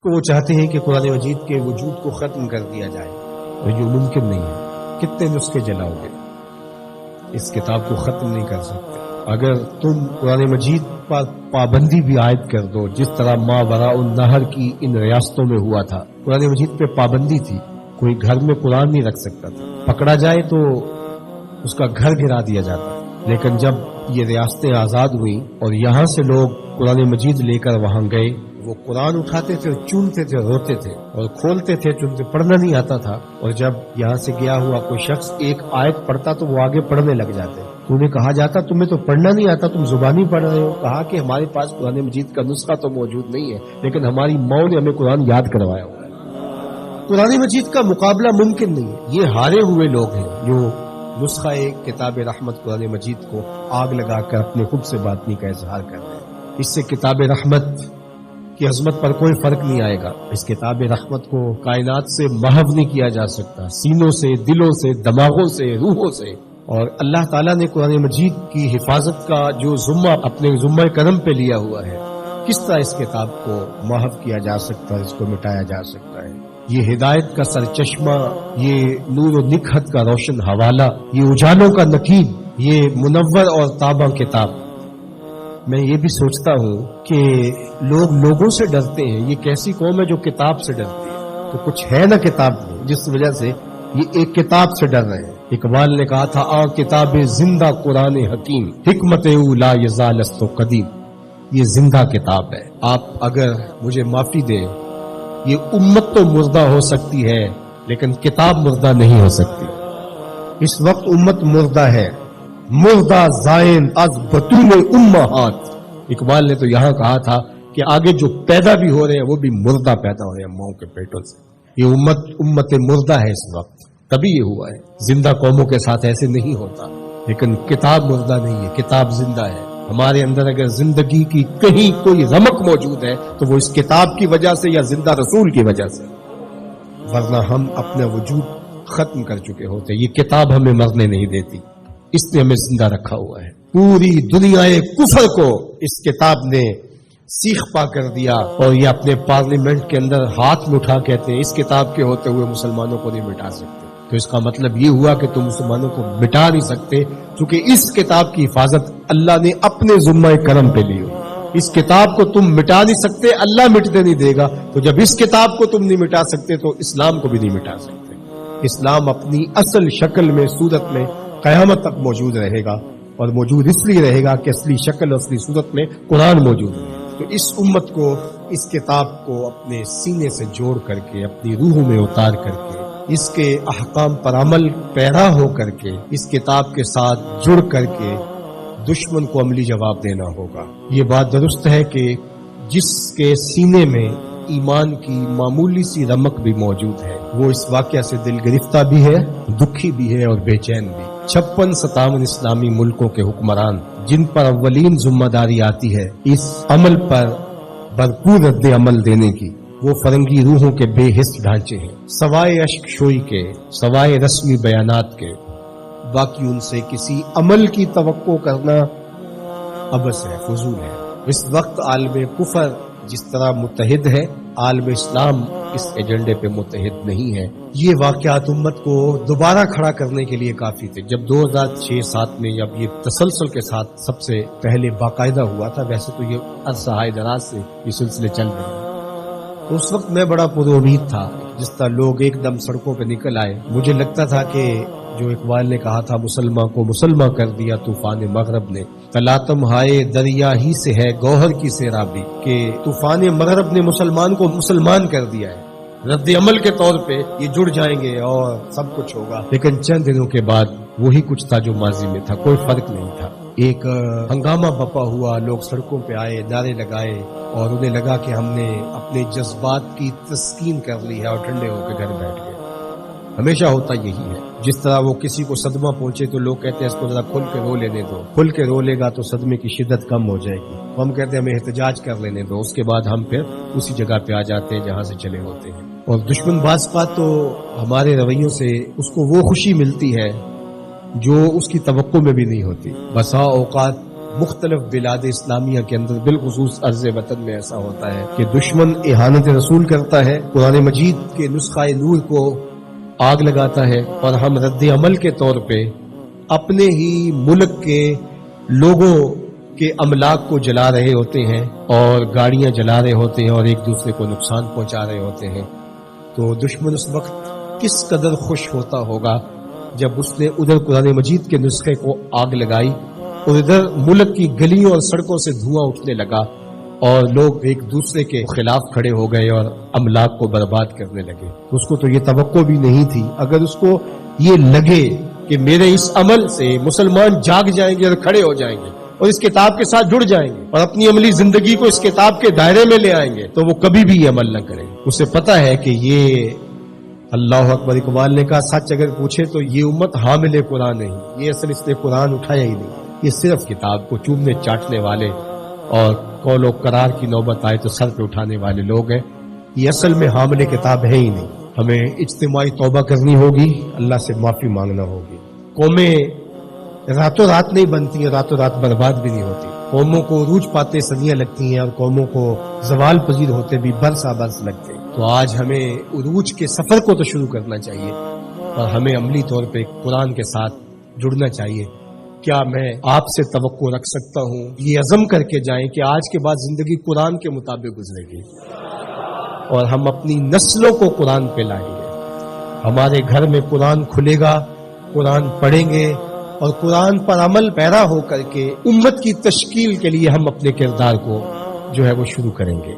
کہ وہ چاہتے ہیں کہ قرآن مجید کے وجود کو ختم کر دیا جائے، اور یہ ممکن نہیں ہے۔ کتنے نسخے جلاؤ گے، اس کتاب کو ختم نہیں کر سکتے۔ اگر تم قرآن مجید پر پابندی بھی عائد کر دو، جس طرح ما وراء النہر کی ان ریاستوں میں ہوا تھا، قرآن مجید پہ پابندی تھی، کوئی گھر میں قرآن نہیں رکھ سکتا تھا، پکڑا جائے تو اس کا گھر گرا دیا جاتا۔ لیکن جب یہ ریاستیں آزاد ہوئیں اور یہاں سے لوگ قرآن مجید لے کر وہاں گئے، وہ قرآن اٹھاتے تھے، چونتے تھے، روتے تھے اور کھولتے تھے، چونتے، پڑھنا نہیں آتا تھا، اور جب یہاں سے گیا ہوا کوئی شخص ایک آیت پڑھتا تو وہ آگے پڑھنے لگ جاتے۔ تو انہیں کہا جاتا تمہیں تو پڑھنا نہیں آتا، تم زبانی پڑھ رہے ہو۔ کہا کہ ہمارے پاس قرآن مجید کا نسخہ تو موجود نہیں ہے، لیکن ہماری ماں نے ہمیں قرآن یاد کروایا ہوا ہے۔ قرآن مجید کا مقابلہ ممکن نہیں ہے۔ یہ ہارے ہوئے لوگ ہیں جو نسخہ کتاب رحمت قرآن مجید کو آگ لگا کر اپنے خود سے باطنی کا اظہار کر رہے ہیں۔ اس سے کتاب رحمت کی عظمت پر کوئی فرق نہیں آئے گا۔ اس کتاب رحمت کو کائنات سے محو نہیں کیا جا سکتا، سینوں سے، دلوں سے، دماغوں سے، روحوں سے۔ اور اللہ تعالیٰ نے قرآن مجید کی حفاظت کا جو ذمہ اپنے ذمہ کرم پہ لیا ہوا ہے، کس طرح اس کتاب کو محو کیا جا سکتا ہے، اس کو مٹایا جا سکتا ہے۔ یہ ہدایت کا سرچشمہ، یہ نور و نکہت کا روشن حوالہ، یہ اجالوں کا نقیب، یہ منور اور تابع کتاب۔ میں یہ بھی سوچتا ہوں کہ لوگ لوگوں سے ڈرتے ہیں۔ یہ کیسی قوم ہے جو کتاب سے ڈرتی ہے؟ تو کچھ ہے نا کتاب میں، جس وجہ سے یہ ایک کتاب سے ڈر رہے ہیں۔ اقبال نے کہا تھا کتاب زندہ قرآن حکیم، حکمت اولا یزال است و قدیم۔ یہ زندہ کتاب ہے۔ آپ اگر مجھے معافی دیں، یہ امت تو مردہ ہو سکتی ہے لیکن کتاب مردہ نہیں ہو سکتی۔ اس وقت امت مردہ ہے، مردہ زائن از بطون امہات۔ اقبال نے تو یہاں کہا تھا کہ آگے جو پیدا بھی ہو رہے ہیں وہ بھی مردہ پیدا ہو رہے ہیں ماؤں کے پیٹوں سے۔ یہ امت مردہ ہے اس وقت، تبھی یہ ہوا ہے۔ زندہ قوموں کے ساتھ ایسے نہیں ہوتا، لیکن کتاب مردہ نہیں ہے، کتاب زندہ ہے۔ ہمارے اندر اگر زندگی کی کہیں کوئی رمق موجود ہے تو وہ اس کتاب کی وجہ سے یا زندہ رسول کی وجہ سے، ورنہ ہم اپنا وجود ختم کر چکے ہوتے۔ یہ کتاب ہمیں مرنے نہیں دیتی، اس نے ہمیں زندہ رکھا ہوا ہے۔ پوری دنیا کفر کو اس کتاب نے سیخ پا کر دیا، اور یہ اپنے پارلیمنٹ کے اندر ہاتھ میں اٹھا کہتے ہیں اس کتاب کے ہوتے ہوئے مسلمانوں کو نہیں مٹا سکتے۔ تو اس کا مطلب یہ ہوا کہ تم مسلمانوں کو مٹا نہیں سکتے، کیونکہ اس کتاب کی حفاظت اللہ نے اپنے ذمہ کرم پہ لی ہوئی۔ اس کتاب کو تم مٹا نہیں سکتے، اللہ مٹنے نہیں دے گا۔ تو جب اس کتاب کو تم نہیں مٹا سکتے تو اسلام کو بھی نہیں مٹا سکتے۔ اسلام اپنی اصل شکل میں، صورت میں قیامت تک موجود رہے گا، اور موجود اس لیے رہے گا کہ اصلی شکل اور اصلی صورت میں قرآن موجود ہے۔ تو اس امت کو اس کتاب کو اپنے سینے سے جوڑ کر کے، اپنی روحوں میں اتار کر کے، اس کے احکام پر عمل پیرا ہو کر کے، اس کتاب کے ساتھ جڑ کر کے دشمن کو عملی جواب دینا ہوگا۔ یہ بات درست ہے کہ جس کے سینے میں ایمان کی معمولی سی رمق بھی موجود ہے، وہ اس واقعہ سے دل گرفتہ بھی ہے، دکھی بھی ہے اور بے چین بھی۔ 56-57 اسلامی ملکوں کے حکمران جن پر اولین ذمہ داری آتی ہے اس عمل پر بھرپور رد عمل دینے کی، وہ فرنگی روحوں کے بے حس ڈھانچے ہیں، سوائے اشک شوئی کے، سوائے رسمی بیانات کے۔ باقی ان سے کسی عمل کی توقع کرنا عبث ہے، فضول ہے۔ اس وقت عالم کفر جس طرح متحد ہے، عالم اسلام اس ایجنڈے پہ متحد نہیں ہے۔ یہ واقعات امت کو دوبارہ کھڑا کرنے کے لیے کافی تھے۔ جب 2006-07 میں جب یہ تسلسل کے ساتھ سب سے پہلے باقاعدہ ہوا تھا، ویسے تو یہ عرصہ دراز سے یہ سلسلے چل رہے ہیں، تو اس وقت میں بڑا پر امید تھا۔ جس طرح لوگ ایک دم سڑکوں پہ نکل آئے، مجھے لگتا تھا کہ جو اقبال نے کہا تھا مسلمان کو مسلمان کر دیا طوفان مغرب نے، تلاتم ہائے دریا ہی سے ہے گوہر کی سیرابی، کہ طوفان مغرب نے مسلمان کو مسلمان کر دیا ہے۔ رد عمل کے طور پہ یہ جڑ جائیں گے اور سب کچھ ہوگا، لیکن چند دنوں کے بعد وہی کچھ تھا جو ماضی میں تھا، کوئی فرق نہیں تھا۔ ایک ہنگامہ بپا ہوا، لوگ سڑکوں پہ آئے، نعرے لگائے، اور انہیں لگا کہ ہم نے اپنے جذبات کی تسکین کر لی ہے اور ٹھنڈے ہو کے گھر بیٹھ گئے۔ ہمیشہ ہوتا یہی ہے، جس طرح وہ کسی کو صدمہ پہنچے تو لوگ کہتے ہیں اس کو ذرا کھل کے رو لینے دو، کھل کے رو لے گا تو صدمے کی شدت کم ہو جائے گی۔ ہم کہتے ہیں ہمیں احتجاج کر لینے دو، اس کے بعد ہم پھر اسی جگہ پہ آ جاتے ہیں جہاں سے چلے ہوتے ہیں۔ اور دشمن باز بات تو ہمارے رویوں سے اس کو وہ خوشی ملتی ہے جو اس کی توقع میں بھی نہیں ہوتی۔ بسا اوقات مختلف بلاد اسلامیہ کے اندر بالخصوص ارض وطن میں ایسا ہوتا ہے کہ دشمن اہانت رسول کرتا ہے، قرآن مجید کے نسخہ نور کو آگ لگاتا ہے، اور ہم رد عمل کے طور پہ اپنے ہی ملک کے لوگوں کے املاک کو جلا رہے ہوتے ہیں اور گاڑیاں جلا رہے ہوتے ہیں اور ایک دوسرے کو نقصان پہنچا رہے ہوتے ہیں۔ تو دشمن اس وقت کس قدر خوش ہوتا ہوگا جب اس نے ادھر قرآن مجید کے نسخے کو آگ لگائی اور ادھر ملک کی گلیوں اور سڑکوں سے دھواں اٹھنے لگا اور لوگ ایک دوسرے کے خلاف کھڑے ہو گئے اور املاک کو برباد کرنے لگے۔ اس کو تو یہ توقع بھی نہیں تھی، اگر اس کو یہ لگے کہ میرے اس عمل سے مسلمان جاگ جائیں گے اور کھڑے ہو جائیں گے اور اس کتاب کے ساتھ جڑ جائیں گے اور اپنی عملی زندگی کو اس کتاب کے دائرے میں لے آئیں گے، تو وہ کبھی بھی یہ عمل نہ کریں۔ اسے پتا ہے کہ یہ اللہ اکبر، اقبال نے کہا سچ اگر پوچھے تو یہ امت حامل قرآن نہیں، یہ اصل اس نے قرآن اٹھایا ہی نہیں، یہ صرف کتاب کو چومنے چاٹنے والے اور قول و قرار کی نوبت آئے تو سر پہ اٹھانے والے لوگ ہیں، یہ اصل میں حامل کتاب ہے ہی نہیں۔ ہمیں اجتماعی توبہ کرنی ہوگی، اللہ سے معافی مانگنا ہوگی۔ قومیں راتوں رات نہیں بنتی ہیں، راتوں رات برباد بھی نہیں ہوتی۔ قوموں کو عروج پاتے صدیاں لگتی ہیں اور قوموں کو زوال پذیر ہوتے بھی برس برس لگتے ہیں۔ تو آج ہمیں عروج کے سفر کو تو شروع کرنا چاہیے اور ہمیں عملی طور پہ قرآن کے ساتھ جڑنا چاہیے۔ کیا میں آپ سے توقع رکھ سکتا ہوں یہ عزم کر کے جائیں کہ آج کے بعد زندگی قرآن کے مطابق گزرے گی اور ہم اپنی نسلوں کو قرآن پہ لائیں گے، ہمارے گھر میں قرآن کھلے گا، قرآن پڑھیں گے اور قرآن پر عمل پیرا ہو کر کے امت کی تشکیل کے لیے ہم اپنے کردار کو جو ہے وہ شروع کریں گے۔